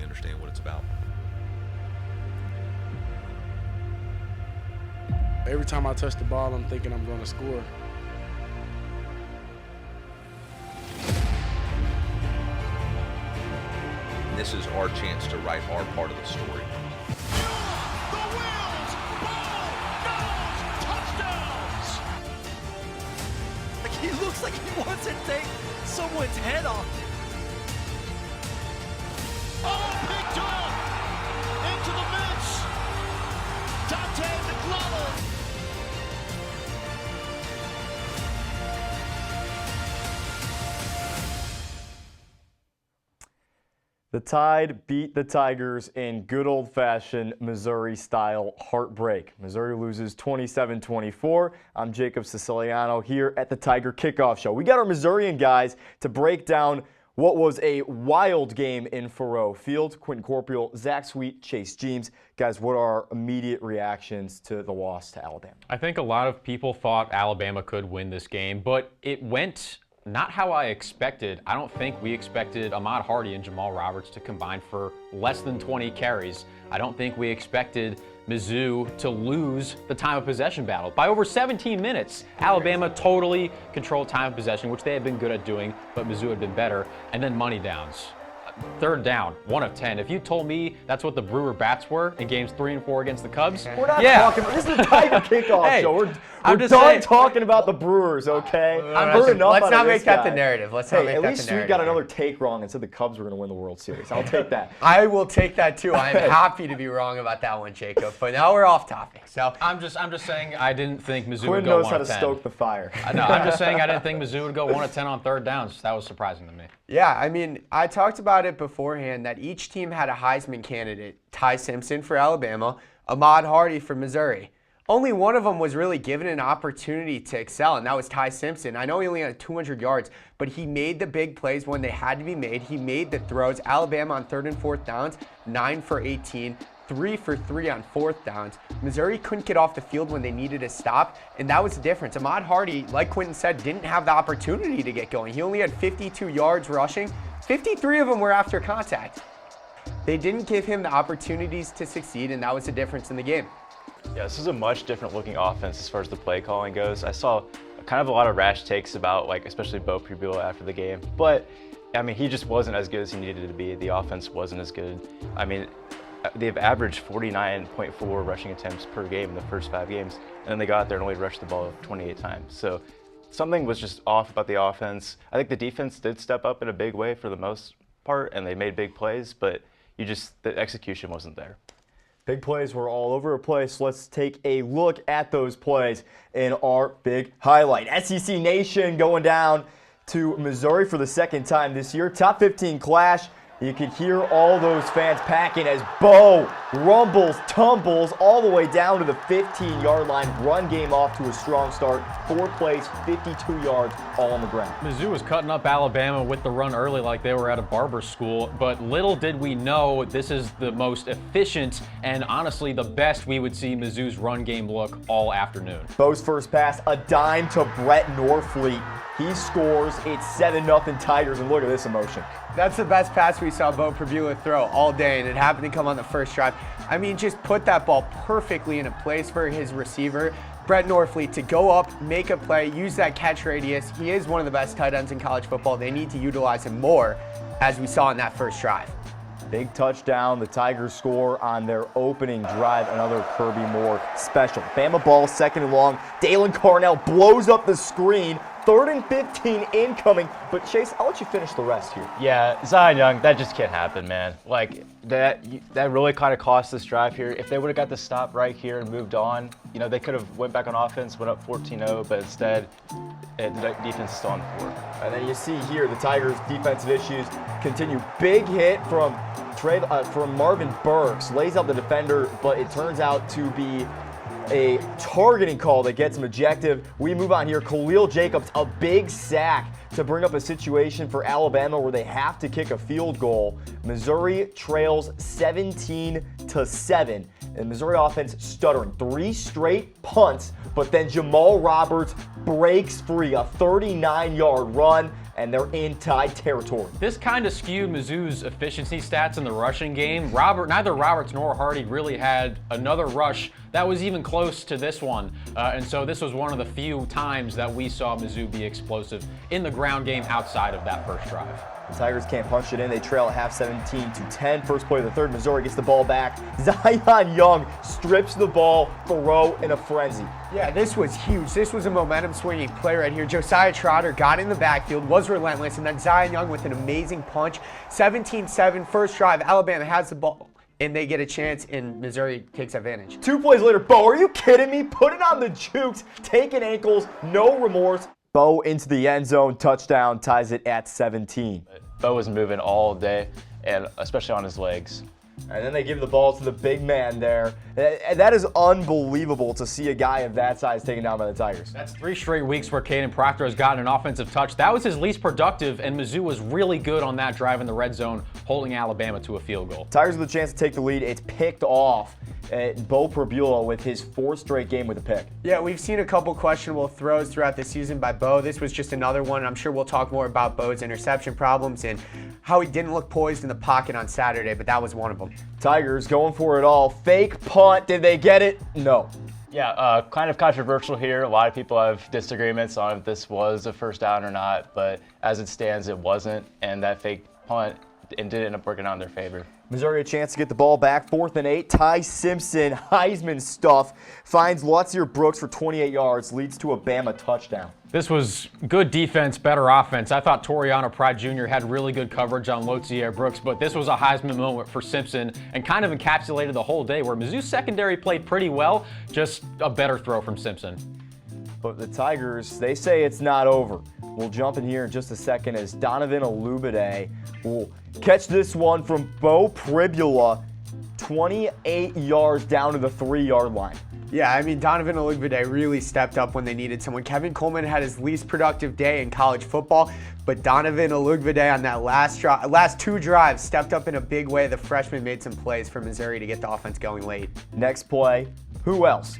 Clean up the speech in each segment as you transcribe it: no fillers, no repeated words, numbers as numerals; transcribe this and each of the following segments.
totally understand what it's about. Every time I touch the ball, I'm thinking I'm going to score. And this is our chance to write our part of the story. The wheels, ball, goes, touchdowns! Like he looks like he wants to take someone's head off. Oh, picked off! Into the mix! Dante McClellan! The Tide beat the Tigers in good old-fashioned Missouri-style heartbreak. Missouri loses 27-24. I'm Jacob Siciliano here at the Tiger Kickoff Show. We got our Missourian guys to break down what was a wild game in Faurot Field. Quentin Corpuel, Zach Sweet, Chase James. Guys, what are our immediate reactions to the loss to Alabama? I think a lot of people thought Alabama could win this game, but it went not how I expected. I don't think we expected Ahmad Hardy and Jamal Roberts to combine for less than 20 carries. I don't think we expected Mizzou to lose the time of possession battle. By over 17 minutes, Alabama totally controlled time of possession, which they had been good at doing, but Mizzou had been better. And then money downs. Third down, 1 of 10. If you told me that's what the Brewer bats were in games 3 and 4 against the Cubs, We're not talking about this. Is the Tiger Kickoff Show. We're done talking about the Brewers, okay? Let's not make that the narrative. Let's not make that the narrative. At least Sweet got another take wrong and said the Cubs were going to win the World Series. I'll take that. I will take that too. I'm happy to be wrong about that one, Jacob. But now we're off topic. So I'm just saying I didn't think Mizzou Quinn would go 1 of 10. knows how to stoke the fire. No, I'm just saying I didn't think Mizzou would go 1 of 10 on third downs. That was surprising to me. yeah, I mean, I talked about it beforehand that each team had a Heisman candidate. Ty Simpson for Alabama, Ahmad Hardy for Missouri. Only one of them was really given an opportunity to excel, and that was Ty Simpson. I know he only had 200 yards, but he made the big plays when they had to be made. He made the throws. Alabama on 3rd and 4th downs, 9 for 18, 3 for 3 on 4th downs. Missouri couldn't get off the field when they needed a stop, and that was the difference. Ahmad Hardy, like Quentin said, didn't have the opportunity to get going. He only had 52 yards rushing. 53 of them were after contact. They didn't give him the opportunities to succeed, and that was the difference in the game. Yeah, this is a much different looking offense as far as the play calling goes. I saw kind of a lot of rash takes about, like, especially Bo Pribula after the game. But, I mean, he just wasn't as good as he needed to be. The offense wasn't as good. I mean, they've averaged 49.4 rushing attempts per game in the first 5 games, and then they got out there and only rushed the ball 28 times. So something was just off about the offense. I think the defense did step up in a big way for the most part, and they made big plays, but the execution wasn't there. Big plays were all over the place. Let's take a look at those plays in our big highlight. SEC Nation going down to Missouri for the 2nd time this year. Top 15 clash. You could hear all those fans packing as Bo rumbles, tumbles all the way down to the 15-yard line. Run game off to a strong start. 4 plays, 52 yards, all on the ground. Mizzou was cutting up Alabama with the run early like they were at a barber school, but little did we know this is the most efficient and honestly the best we would see Mizzou's run game look all afternoon. Bo's first pass, a dime to Brett Norfleet. He scores. It's 7-0 Tigers, and look at this emotion. That's the best pass we saw Bo Pribula throw all day, and it happened to come on the first drive. I mean, just put that ball perfectly in a place for his receiver, Brett Norfleet, to go up, make a play, use that catch radius. He is one of the best tight ends in college football. They need to utilize him more, as we saw in that first drive. Big touchdown. The Tigers score on their opening drive. Another Kirby Moore special. Bama ball, 2nd and long. Dalen Carnell blows up the screen. 3rd and 15 incoming. But Chase, I'll let you finish the rest here. Yeah, Zion Young, that just can't happen, man. Like, that really kind of cost this drive here. If they would have got the stop right here and moved on, you know, they could have went back on offense, went up 14-0, but instead, the defense is still on the board. And then you see here the Tigers' defensive issues continue. Big hit from Marvin Burks. Lays out the defender, but it turns out to be a targeting call that gets him ejected. We move on here. Khalil Jacobs, a big sack to bring up a situation for Alabama where they have to kick a field goal. Missouri trails 17-7. And Missouri offense stuttering. 3 straight punts, but then Jamal Roberts breaks free. A 39-yard run. and they're in Tide territory. This kind of skewed Mizzou's efficiency stats in the rushing game. Neither Roberts nor Hardy really had another rush that was even close to this one. And so this was one of the few times that we saw Mizzou be explosive in the ground game outside of that first drive. The Tigers can't punch it in. They trail at half 17-10. First play of the third, Missouri gets the ball back. Zion Young strips the ball, Thoreau in a frenzy. Yeah, this was huge. This was a momentum-swinging play right here. Josiah Trotter got in the backfield, was relentless, and then Zion Young with an amazing punch. 17-7, first drive. Alabama has the ball, and they get a chance, and Missouri takes advantage. 2 plays later, Bo, are you kidding me? Put it on the jukes, taking ankles, no remorse. Bo into the end zone, touchdown, ties it at 17. Bo was moving all day, and especially on his legs. And then they give the ball to the big man there. And that is unbelievable to see a guy of that size taken down by the Tigers. That's 3 straight weeks where Caden Proctor has gotten an offensive touch. That was his least productive, and Mizzou was really good on that drive in the red zone, holding Alabama to a field goal. Tigers with a chance to take the lead. It's picked off. Bo Pribula with his 4th straight game with a pick. Yeah, we've seen a couple questionable throws throughout the season by Bo. This was just another one. I'm sure we'll talk more about Bo's interception problems and how he didn't look poised in the pocket on Saturday, but that was one of them. Tigers going for it all. Fake punt. Did they get it? No. Yeah, kind of controversial here. A lot of people have disagreements on if this was a first down or not, but as it stands, it wasn't, and that fake punt did end up working out in their favor. Missouri a chance to get the ball back. 4th and 8. Ty Simpson, Heisman stuff, finds Lutzier Brooks for 28 yards, leads to a Bama touchdown. This was good defense, better offense. I thought Toriano Pride Jr. had really good coverage on Lotzier Brooks, but this was a Heisman moment for Simpson and kind of encapsulated the whole day where Mizzou's secondary played pretty well, just a better throw from Simpson. But the Tigers, they say it's not over. We'll jump in here in just a second as Donovan Olubade will catch this one from Bo Pribula, 28 yards down to the 3-yard line. Yeah, I mean, Donovan Olubade really stepped up when they needed someone. Kevin Coleman had his least productive day in college football, but Donovan Olubade on that last 2 drives stepped up in a big way. The freshman made some plays for Missouri to get the offense going late. Next play, who else?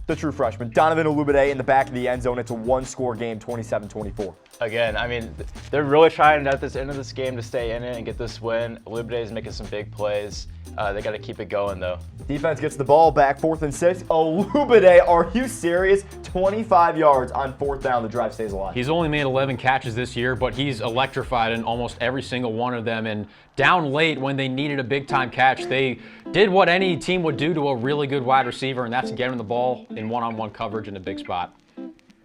The true freshman, Donovan Olubade in the back of the end zone. It's a 1-score game, 27-24. Again, I mean, they're really trying at this end of this game to stay in it and get this win. Olubade is making some big plays. They got to keep it going, though. Defense gets the ball back, 4th and 6. Olubade, are you serious? 25 yards on 4th down. The drive stays alive. He's only made 11 catches this year, but he's electrified in almost every single one of them. And down late when they needed a big-time catch, they did what any team would do to a really good wide receiver, and that's get him the ball in one-on-one coverage in a big spot.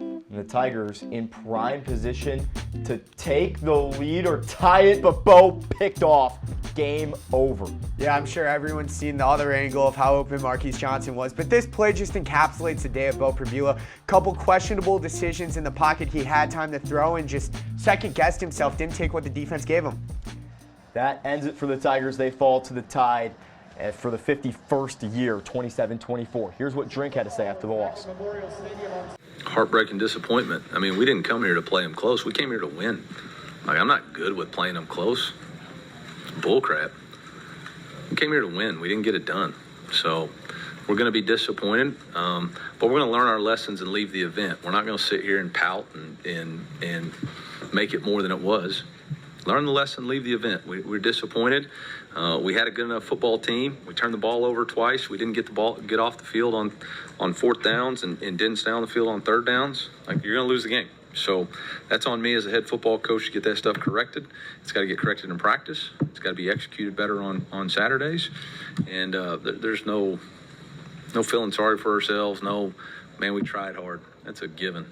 And the Tigers in prime position to take the lead or tie it, but Bo picked off. Game over. Yeah, I'm sure everyone's seen the other angle of how open Marquise Johnson was, but this play just encapsulates the day of Bo Pribula. Couple questionable decisions in the pocket. He had time to throw and just second-guessed himself, didn't take what the defense gave him. That ends it for the Tigers. They fall to the Tide for the 51st year, 27-24. Here's what Drink had to say after the loss. Heartbreaking disappointment. I mean, we didn't come here to play them close. We came here to win. Like, I'm not good with playing them close. It's bullcrap. We came here to win. We didn't get it done. So we're going to be disappointed, but we're going to learn our lessons and leave the event. We're not going to sit here and pout and make it more than it was. Learn the lesson, leave the event. We're disappointed. We had a good enough football team. We turned the ball over twice. We didn't get off the field on 4th downs and didn't stay on the field on 3rd downs. Like, you're going to lose the game. So that's on me as a head football coach to get that stuff corrected. It's got to get corrected in practice. It's got to be executed better on Saturdays. And there's no feeling sorry for ourselves. No, man, we tried hard. That's a given.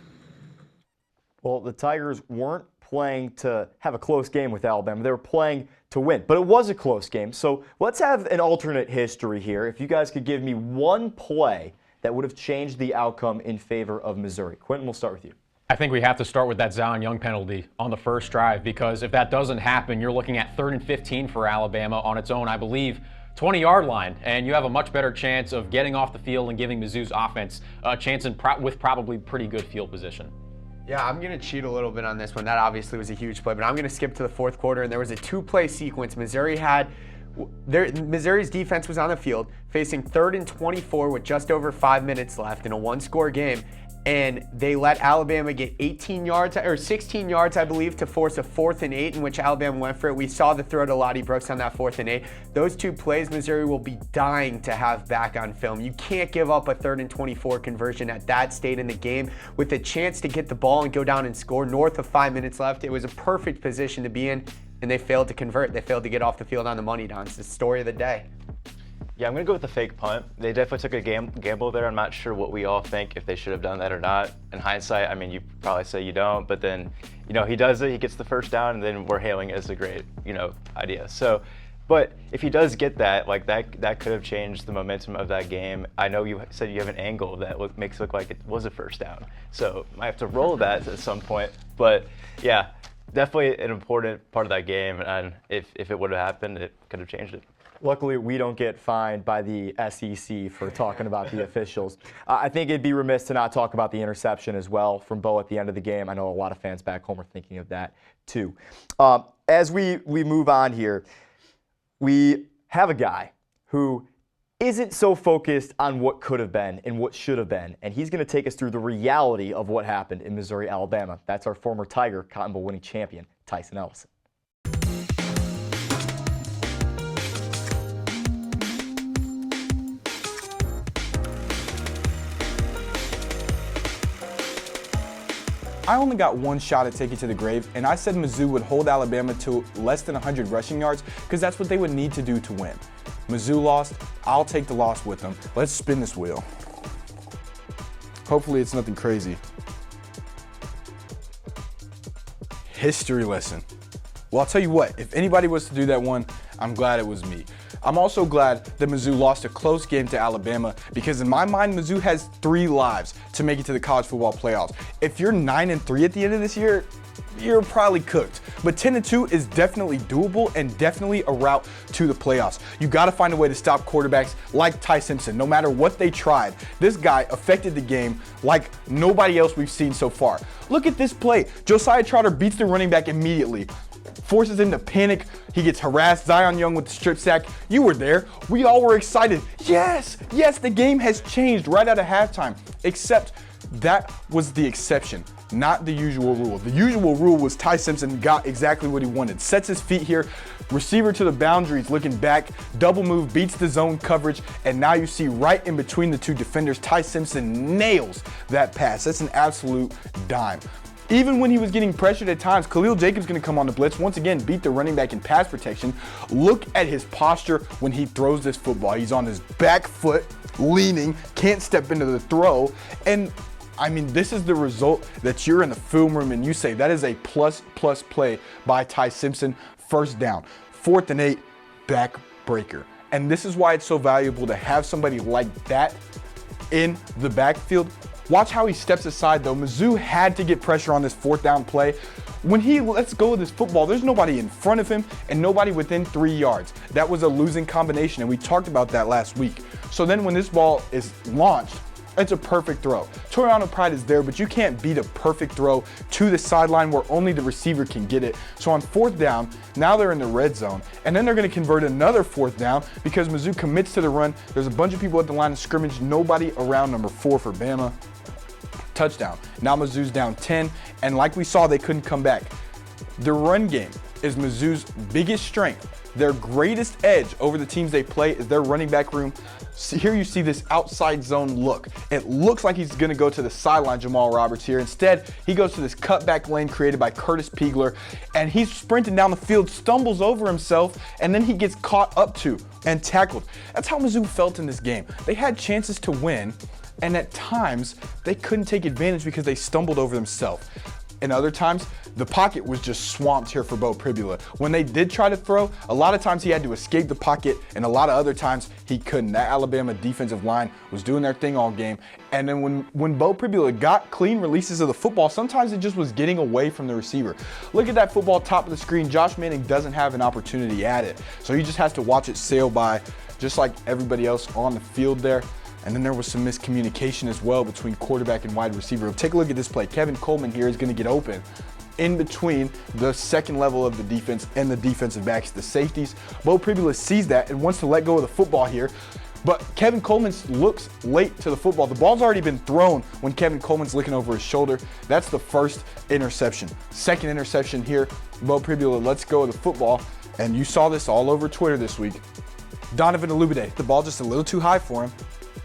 Well, the Tigers weren't playing to have a close game with Alabama. They were playing to win, but it was a close game. So let's have an alternate history here. If you guys could give me one play that would have changed the outcome in favor of Missouri. Quentin, we'll start with you. I think we have to start with that Zion Young penalty on the first drive, because if that doesn't happen, you're looking at 3rd and 15 for Alabama on its own, I believe, 20-yard line, and you have a much better chance of getting off the field and giving Mizzou's offense a chance with probably pretty good field position. Yeah, I'm going to cheat a little bit on this one. That obviously was a huge play, but I'm going to skip to the 4th quarter, and there was a 2-play sequence. Missouri's defense was on the field, facing 3rd and 24 with just over 5 minutes left in a 1-score game. and they let Alabama get 18 yards, or 16 yards, I believe, to force a 4th and 8 in which Alabama went for it. We saw the throw to Lottie Brooks on that 4th and 8. Those 2 plays, Missouri will be dying to have back on film. You can't give up a 3rd and 24 conversion at that state in the game with a chance to get the ball and go down and score north of 5 minutes left. It was a perfect position to be in, and they failed to convert. They failed to get off the field on the money down. It's the story of the day. Yeah, I'm going to go with the fake punt. They definitely took a gamble there. I'm not sure what we all think, if they should have done that or not. In hindsight, I mean, you probably say you don't, but then, he does it, he gets the first down, and then we're hailing it as a great, idea. So, but if he does get that, like that could have changed the momentum of that game. I know you said you have an angle that makes it look like it was a first down. So I have to roll that at some point. But yeah, definitely an important part of that game. And if it would have happened, it could have changed it. Luckily, we don't get fined by the SEC for talking about the officials. I think it'd be remiss to not talk about the interception as well from Bo at the end of the game. I know a lot of fans back home are thinking of that too. As we move on here, we have a guy who isn't so focused on what could have been and what should have been, and he's going to take us through the reality of what happened in Missouri, Alabama. That's our former Tiger Cotton Bowl winning champion, Tyson Ellison. I only got one shot at taking to the grave, and I said Mizzou would hold Alabama to less than 100 rushing yards because that's what they would need to do to win. Mizzou lost. I'll take the loss with them. Let's spin this wheel. Hopefully it's nothing crazy. History lesson. Well, I'll tell you what, if anybody was to do that one, I'm glad it was me. I'm also glad that Mizzou lost a close game to Alabama because in my mind, Mizzou has 3 lives to make it to the college football playoffs. If you're 9-3 at the end of this year, you're probably cooked. But 10-2 is definitely doable and definitely a route to the playoffs. You got to find a way to stop quarterbacks like Ty Simpson. No matter what they tried, this guy affected the game like nobody else we've seen so far. Look at this play. Josiah Trotter beats the running back immediately, forces him to panic. He gets harassed. Zion Young with the strip sack. You were there. We all were excited. Yes, the game has changed right out of halftime. Except that was the exception, not the usual rule. The usual rule was Ty Simpson got exactly what he wanted. Sets his feet here, receiver to the boundaries, looking back, double move, beats the zone coverage, and now you see right in between the 2 defenders, Ty Simpson nails that pass. That's an absolute dime. Even when he was getting pressured at times, Khalil Jacobs going to come on the blitz, once again beat the running back in pass protection. Look at his posture when he throws this football. He's on his back foot, leaning, can't step into the throw. And I mean, this is the result that you're in the film room and you say that is a plus play by Ty Simpson. First down, 4th and 8, back breaker. And this is why it's so valuable to have somebody like that in the backfield. Watch how he steps aside though. Mizzou had to get pressure on this 4th down play. When he lets go of this football, there's nobody in front of him and nobody within 3 yards. That was a losing combination, and we talked about that last week. So then when this ball is launched, it's a perfect throw. Toriano Pride is there, but you can't beat a perfect throw to the sideline where only the receiver can get it. So on 4th down, now they're in the red zone, and then they're going to convert another 4th down because Mizzou commits to the run. There's a bunch of people at the line of scrimmage, nobody around number 4 for Bama. Touchdown. Now Mizzou's down 10, and like we saw, they couldn't come back. The run game is Mizzou's biggest strength. Their greatest edge over the teams they play is their running back room. So here you see this outside zone look. It looks like he's going to go to the sideline, Jamal Roberts here. Instead, he goes to this cutback lane created by Curtis Piegler, and he's sprinting down the field, stumbles over himself, and then he gets caught up to and tackled. That's how Mizzou felt in this game. They had chances to win, and at times, they couldn't take advantage because they stumbled over themselves. And other times, the pocket was just swamped here for Bo Pribula. When they did try to throw, a lot of times he had to escape the pocket, and a lot of other times he couldn't. That Alabama defensive line was doing their thing all game. And then when Bo Pribula got clean releases of the football, sometimes it just was getting away from the receiver. Look at that football top of the screen. Josh Manning doesn't have an opportunity at it. So he just has to watch it sail by, just like everybody else on the field there. And then there was some miscommunication as well between quarterback and wide receiver. Take a look at this play. Kevin Coleman here is going to get open in between the second level of the defense and the defensive backs, the safeties. Bo Pribula sees that and wants to let go of the football here. But Kevin Coleman looks late to the football. The ball's already been thrown when Kevin Coleman's looking over his shoulder. That's the first interception. Second interception here. Bo Pribula lets go of the football. And you saw this all over Twitter this week. Donovan Olubide, the ball just a little too high for him.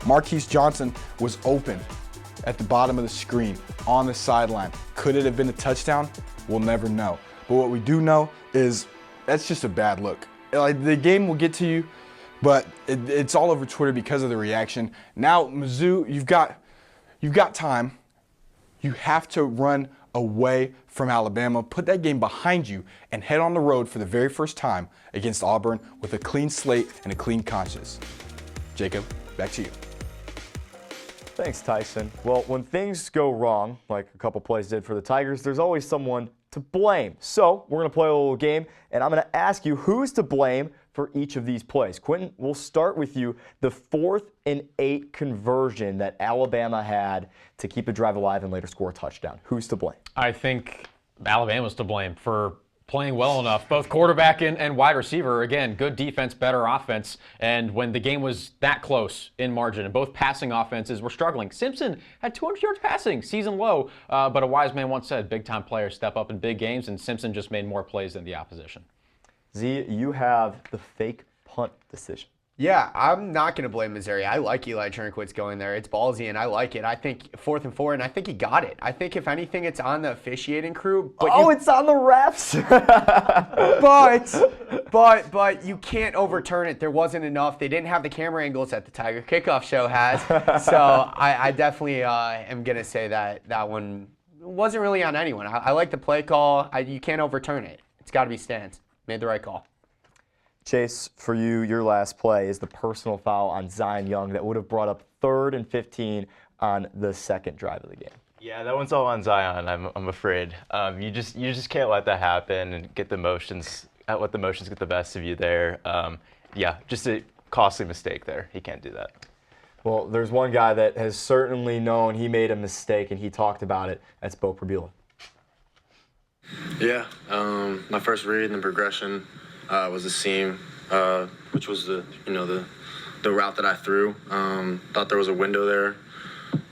Marquise Johnson was open at the bottom of the screen on the sideline. Could it have been a touchdown? We'll never know. But what we do know is that's just a bad look. Like, the game will get to you, but it's all over Twitter because of the reaction. Now, Mizzou, you've got time. You have to run away from Alabama, put that game behind you, and head on the road for the very first time against Auburn with a clean slate and a clean conscience. Jacob, back to you. Thanks, Tyson. Well, when things go wrong, like a couple plays did for the Tigers, there's always someone to blame. So we're going to play a little game, and I'm going to ask you who's to blame for each of these plays. Quentin, we'll start with you. The 4th and 8 conversion that Alabama had to keep a drive alive and later score a touchdown. Who's to blame? I think Alabama's to blame for playing well enough, both quarterback and wide receiver. Again, good defense, better offense. And when the game was that close in margin and both passing offenses were struggling, Simpson had 200 yards passing, season low. But a wise man once said, big-time players step up in big games, and Simpson just made more plays than the opposition. Z, you have the fake punt decision. Yeah, I'm not going to blame Missouri. I like Eli Turnquitz going there. It's ballsy, and I like it. I think 4th and 4, and I think he got it. I think, if anything, it's on the officiating crew. But it's on the refs. but you can't overturn it. There wasn't enough. They didn't have the camera angles that the Tiger Kickoff Show has. So I definitely am going to say that one wasn't really on anyone. I like the play call. You can't overturn it. It's got to be Stans. Made the right call. Chase, for you, your last play is the personal foul on Zion Young that would have brought up 3rd and 15 on the second drive of the game. Yeah, that one's all on Zion, I'm afraid. You just can't let that happen and let the emotions get the best of you there. Yeah, just a costly mistake there. He can't do that. Well, there's one guy that has certainly known he made a mistake, and he talked about it. That's Bo Pribula. Yeah, my first read and the progression was a seam, which was the route that I threw. Thought there was a window there.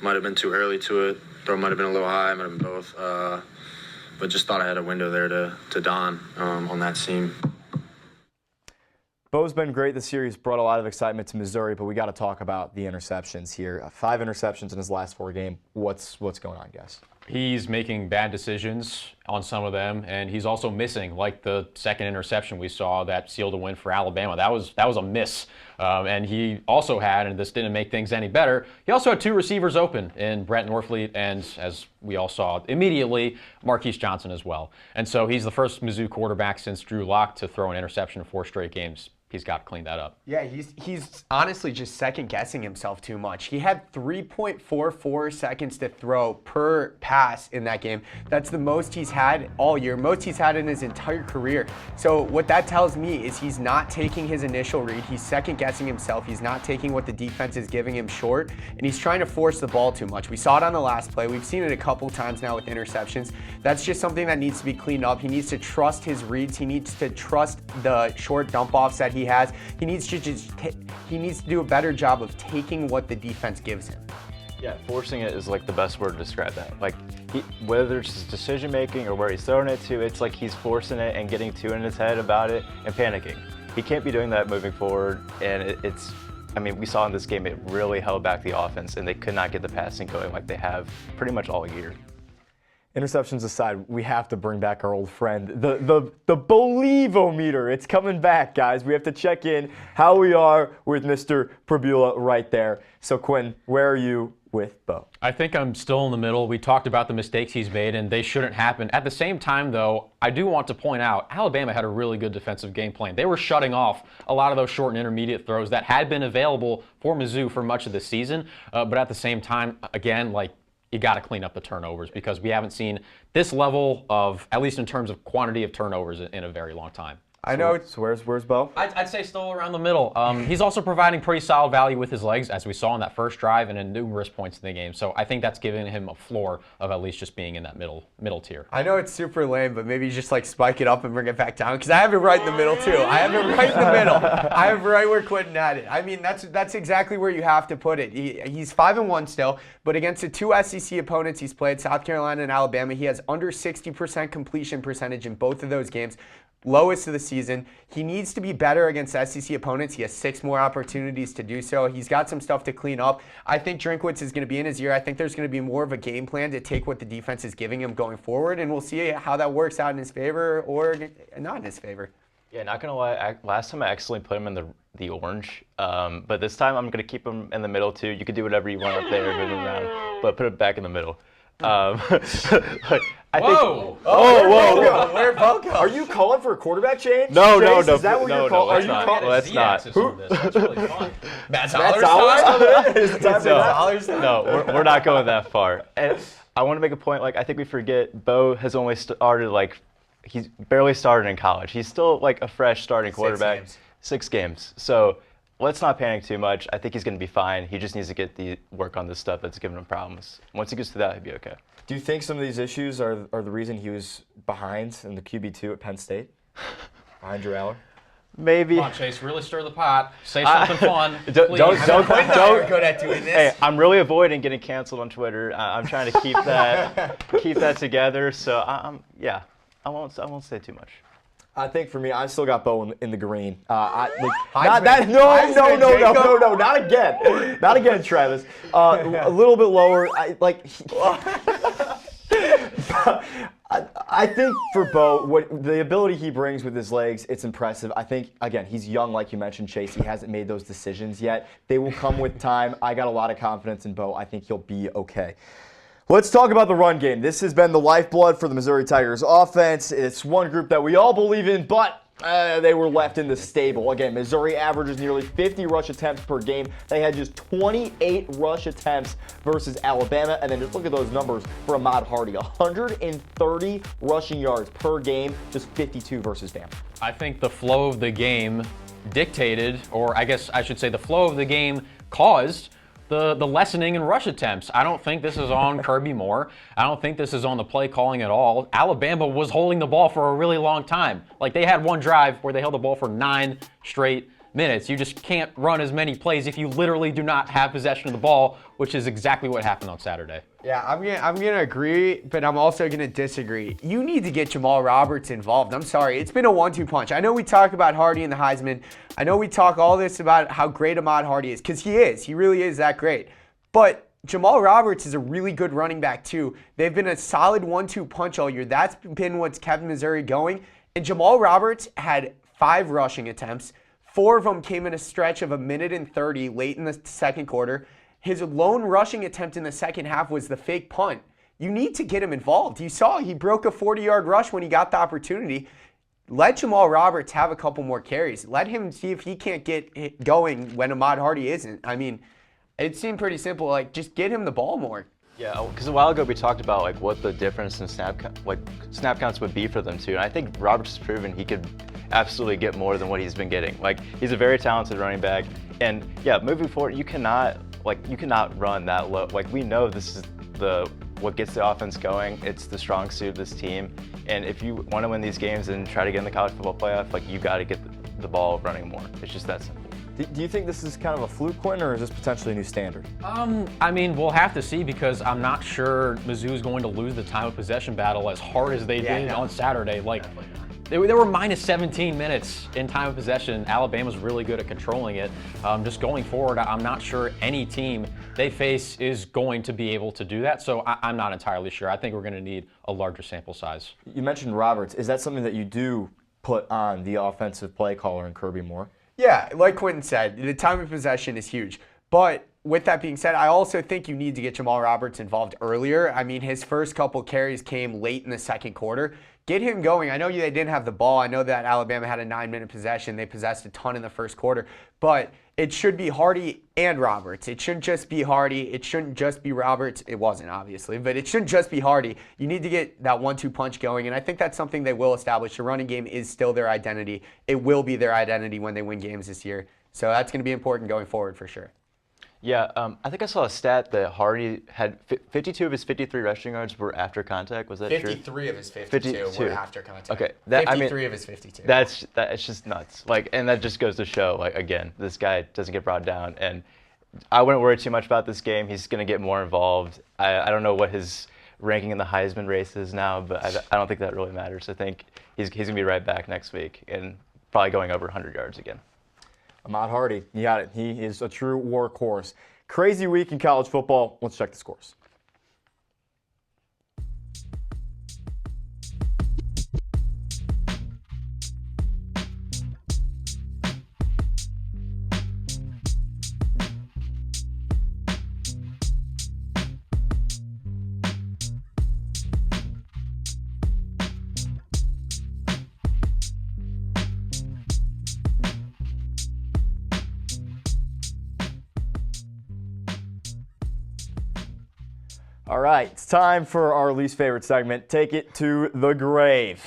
Might have been too early to it. Throw might have been a little high. Might have been both. But just thought I had a window there to Don on that seam. Bo's been great this year. He's brought a lot of excitement to Missouri, but we got to talk about the interceptions here. 5 interceptions in his last 4 games. What's going on, guys? He's making bad decisions on some of them, and he's also missing, like the second interception we saw that sealed a win for Alabama. That was a miss. And he also had, and this didn't make things any better, he also had 2 receivers open in Brett Norfleet and, as we all saw immediately, Marquise Johnson as well. And so he's the first Mizzou quarterback since Drew Lock to throw an interception in 4 straight games. He's got to clean that up. Yeah, he's honestly just second-guessing himself too much. He had 3.44 seconds to throw per pass in that game. That's the most he's had all year, most he's had in his entire career. So what that tells me is he's not taking his initial read. He's second-guessing himself. He's not taking what the defense is giving him short, and he's trying to force the ball too much. We saw it on the last play. We've seen it a couple times now with interceptions. That's just something that needs to be cleaned up. He needs to trust his reads. He needs to trust the short dump-offs that he has. He needs to do a better job of taking what the defense gives him. Yeah, forcing it is like the best word to describe that. Like, whether it's his decision making or where he's throwing it to, it's like he's forcing it and getting too in his head about it and panicking. He can't be doing that moving forward, and I mean, we saw in this game it really held back the offense, and they could not get the passing going like they have pretty much all year. Interceptions aside, we have to bring back our old friend, the Believometer. It's coming back, guys. We have to check in how we are with Mr. Pribula right there. So, Quinn, where are you with Bo? I think I'm still in the middle. We talked about the mistakes he's made, and they shouldn't happen. At the same time, though, I do want to point out Alabama had a really good defensive game plan. They were shutting off a lot of those short and intermediate throws that had been available for Mizzou for much of the season. But at the same time, again, you got to clean up the turnovers because we haven't seen this level of, at least in terms of quantity of turnovers, in a very long time. I know. So where's Bo? I'd say still around the middle. He's also providing pretty solid value with his legs, as we saw in that first drive and in numerous points in the game. So I think that's giving him a floor of at least just being in that middle tier. I know it's super lame, but maybe just like spike it up and bring it back down, because I have it right in the middle too. I have it right in the middle. I have right where Quentin had it. I mean, that's exactly where you have to put it. He's 5-1 still, but against the two SEC opponents he's played, South Carolina and Alabama, he has under 60% completion percentage in both of those games. Lowest of the season. He needs to be better against SEC opponents. He has 6 more opportunities to do so. He's got some stuff to clean up. I think Drinkwitz is going to be in his ear. I think there's going to be more of a game plan to take what the defense is giving him going forward, and we'll see how that works out in his favor or not in his favor. Yeah, not gonna lie. Last time I accidentally put him in the orange, but this time I'm gonna keep him in the middle too. You could do whatever you want up there, move him around, but put it back in the middle. Whoa! Whoa! Where'd Bo go? Are you calling for a quarterback change? No, Chase, no. Is that what you're calling? Let's not. Let's not. That's really fun. Matt Zollers? Is it time for that? No, we're not going that far. And I want to make a point. Like, I think we forget Bo has only started he's barely started in college. He's still like a fresh starting quarterback. 6 games. So let's not panic too much. I think he's going to be fine. He just needs to get the work on this stuff that's giving him problems. Once he gets to that, he'll be okay. Do you think some of these issues are the reason he was behind in the QB2 at Penn State? Behind Drew Aller? Maybe. Come on, Chase, really stir the pot. Say something fun. Don't good at doing this. Hey, I'm really avoiding getting canceled on Twitter. I'm trying to keep that together. So I won't say too much. I think for me, I still got Bo in the green. Not again, Travis. A little bit lower. I think for Bo, the ability he brings with his legs, it's impressive. I think, again, he's young, like you mentioned, Chase. He hasn't made those decisions yet. They will come with time. I got a lot of confidence in Bo. I think he'll be okay. Let's talk about the run game. This has been the lifeblood for the Missouri Tigers offense. It's one group that we all believe in, but they were left in the stable. Again, Missouri averages nearly 50 rush attempts per game. They had just 28 rush attempts versus Alabama. And then just look at those numbers for Ahmad Hardy. 130 rushing yards per game, just 52 versus Bama. I think the flow of the game dictated, or I guess I should say the flow of the game caused the lessening in rush attempts. I don't think this is on Kirby Moore. I don't think this is on the play calling at all. Alabama was holding the ball for a really long time. Like, they had one drive where they held the ball for 9 straight minutes. You just can't run as many plays if you literally do not have possession of the ball, which is exactly what happened on Saturday. Yeah, I'm gonna agree, but I'm also gonna disagree. You need to get Jamal Roberts involved. I'm sorry, it's been a 1-2 punch. I know we talk about Hardy and the Heisman. I know we talk all this about how great Ahmad Hardy is, because he is. He really is that great. But Jamal Roberts is a really good running back too. They've been a solid 1-2 punch all year. That's been what's kept Missouri going. And Jamal Roberts had 5 rushing attempts. 4 of them came in a stretch of 1:30 late in the second quarter. His lone rushing attempt in the second half was the fake punt. You need to get him involved. You saw he broke a 40-yard rush when he got the opportunity. Let Jamal Roberts have a couple more carries. Let him see if he can't get going when Ahmad Hardy isn't. I mean, it seemed pretty simple. Like, just get him the ball more. Yeah, because a while ago we talked about what the difference in snap counts would be for them too, and I think Roberts has proven he could absolutely get more than what he's been getting. Like, he's a very talented running back, and yeah, moving forward, you cannot run that low. Like, we know this is what gets the offense going. It's the strong suit of this team, and if you want to win these games and try to get in the college football playoff, like, you got to get the ball running more. It's just that simple. Do you think this is kind of a fluke, Quentin, or is this potentially a new standard? I mean, we'll have to see, because I'm not sure Mizzou is going to lose the time of possession battle as hard as they did on Saturday. Like, they were minus 17 minutes in time of possession. Alabama's really good at controlling it. Just going forward, I'm not sure any team they face is going to be able to do that. So I'm not entirely sure. I think we're going to need a larger sample size. You mentioned Roberts. Is that something that you do put on the offensive play caller in Kirby Moore? Yeah, like Quentin said, the time of possession is huge. But with that being said, I also think you need to get Jamal Roberts involved earlier. I mean, his first couple carries came late in the second quarter. Get him going. I know they didn't have the ball. I know that Alabama had a 9-minute possession. They possessed a ton in the first quarter. But it should be Hardy and Roberts. It shouldn't just be Hardy. It shouldn't just be Roberts. It wasn't, obviously. But it shouldn't just be Hardy. You need to get that 1-2 punch going. And I think that's something they will establish. The running game is still their identity. It will be their identity when they win games this year. So that's going to be important going forward for sure. Yeah, I think I saw a stat that Hardy had 52 of his 53 rushing yards were after contact. Was that true? 53 of his 52 were after contact. Okay, 53 of his 52. It's just nuts. And that just goes to show, again, this guy doesn't get brought down. And I wouldn't worry too much about this game. He's going to get more involved. I don't know what his ranking in the Heisman race is now, but I don't think that really matters. I think he's going to be right back next week and probably going over 100 yards again. Ahmad Hardy, you got it. He is a true workhorse. Crazy week in college football. Let's check the scores. All right, it's time for our least favorite segment, Take It to the Grave.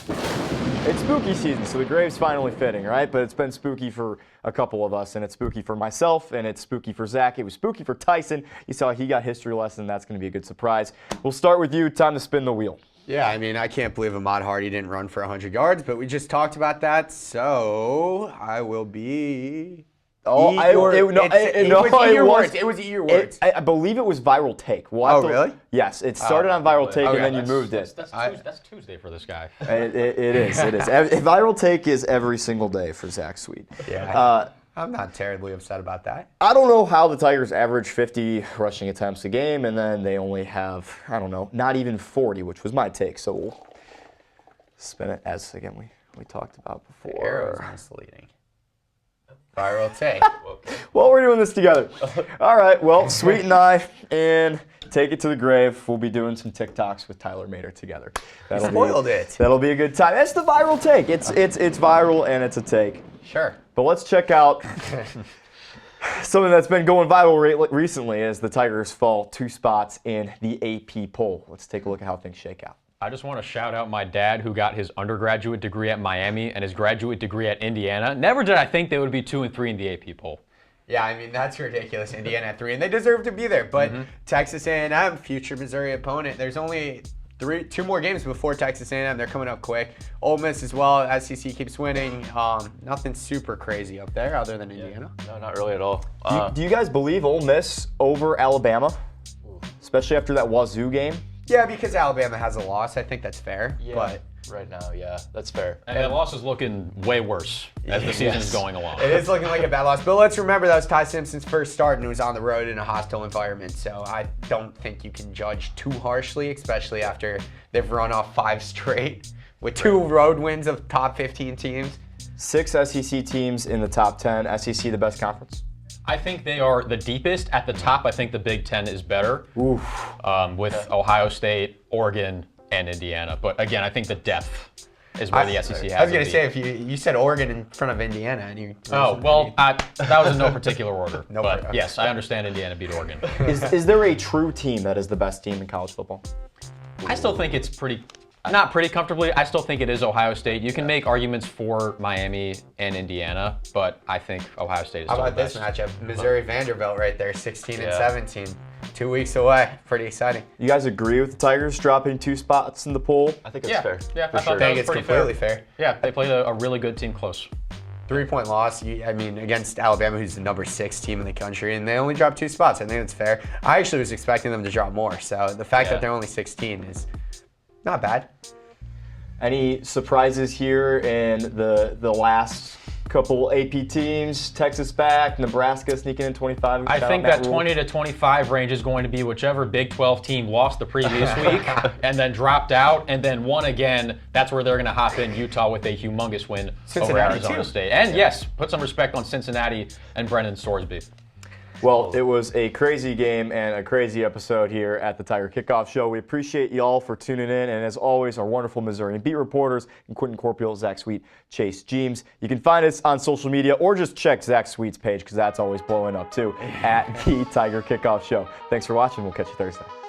It's spooky season, so the grave's finally fitting, right? But it's been spooky for a couple of us, and it's spooky for myself, and it's spooky for Zach. It was spooky for Tyson. You saw he got history lesson. That's going to be a good surprise. We'll start with you. Time to spin the wheel. Yeah, I mean, I can't believe Ahmad Hardy didn't run for 100 yards, but we just talked about that, so I will be... Oh, it was eat your words. It was eat your words. I believe it was Viral Take. Really? Yes, it started on Viral Take, and then you moved it. That's Tuesday for this guy. It is. Viral Take is every single day for Zach Sweet. Yeah. I'm not terribly upset about that. I don't know how the Tigers average 50 rushing attempts a game, and then they only have, not even 40, which was my take. So we'll spin it as, again, we talked about before. The arrow's misleading. Viral Take. Well, we're doing this together. All right. Well, Sweet and I, and Take It to the Grave, we'll be doing some TikToks with Tyler Mater together. Spoiled it. That'll be a good time. That's the Viral Take. It's viral and it's a take. Sure. But let's check out something that's been going viral recently as the Tigers fall 2 spots in the AP poll. Let's take a look at how things shake out. I just want to shout out my dad who got his undergraduate degree at Miami and his graduate degree at Indiana. Never did I think they would be 2 and 3 in the AP poll. Yeah, I mean, that's ridiculous. Indiana at 3, and they deserve to be there. But Texas A&M, future Missouri opponent, there's only 2 more games before Texas A&M. They're coming up quick. Ole Miss as well. SEC keeps winning. Nothing super crazy up there other than Indiana. No, not really at all. Do you guys believe Ole Miss over Alabama, especially after that Wazoo game? Yeah, because Alabama has a loss. I think that's fair. Yeah, but right now, yeah, that's fair. And the loss is looking way worse as the season is going along. It is looking like a bad loss. But let's remember that was Ty Simpson's first start, and it was on the road in a hostile environment. So I don't think you can judge too harshly, especially after they've run off 5 straight with 2 road wins of top 15 teams. 6 SEC teams in the top 10. SEC the best conference? I think they are the deepest. At the top, I think the Big Ten is better with Ohio State, Oregon, and Indiana. But again, I think the depth is where the SEC has. I was going to say, if you said Oregon in front of Indiana, and you. Oh well, that was in no particular order. Okay. Yes, I understand Indiana beat Oregon. Is there a true team that is the best team in college football? I still think it's not pretty comfortably. I still think it is Ohio State. You can make arguments for Miami and Indiana, but I think Ohio State is still the best. How about this matchup? Missouri-Vanderbilt right there, 16 and 17. 2 weeks away. Pretty exciting. You guys agree with the Tigers dropping 2 spots in the poll? I think it's fair. Yeah, I thought that was pretty completely fair. Yeah, they played a really good team close. 3-point loss, against Alabama, who's the number 6 team in the country, and they only dropped 2 spots. I think it's fair. I actually was expecting them to drop more, so the fact that they're only 16 is not bad. Any surprises here in the last couple AP teams? Texas back, Nebraska sneaking in 25. I think that 20 to 25 range is going to be whichever Big 12 team lost the previous week and then dropped out and then won again. That's where they're going to hop in Utah with a humongous win over Arizona State. And yes, put some respect on Cincinnati and Brendan Sorsby. Well, it was a crazy game and a crazy episode here at the Tiger Kickoff Show. We appreciate you all for tuning in, and as always, our wonderful Missourian beat reporters, Quentin Corpuel, Zach Sweet, Chase Jeems. You can find us on social media or just check Zach Sweet's page because that's always blowing up too, at the Tiger Kickoff Show. Thanks for watching. We'll catch you Thursday.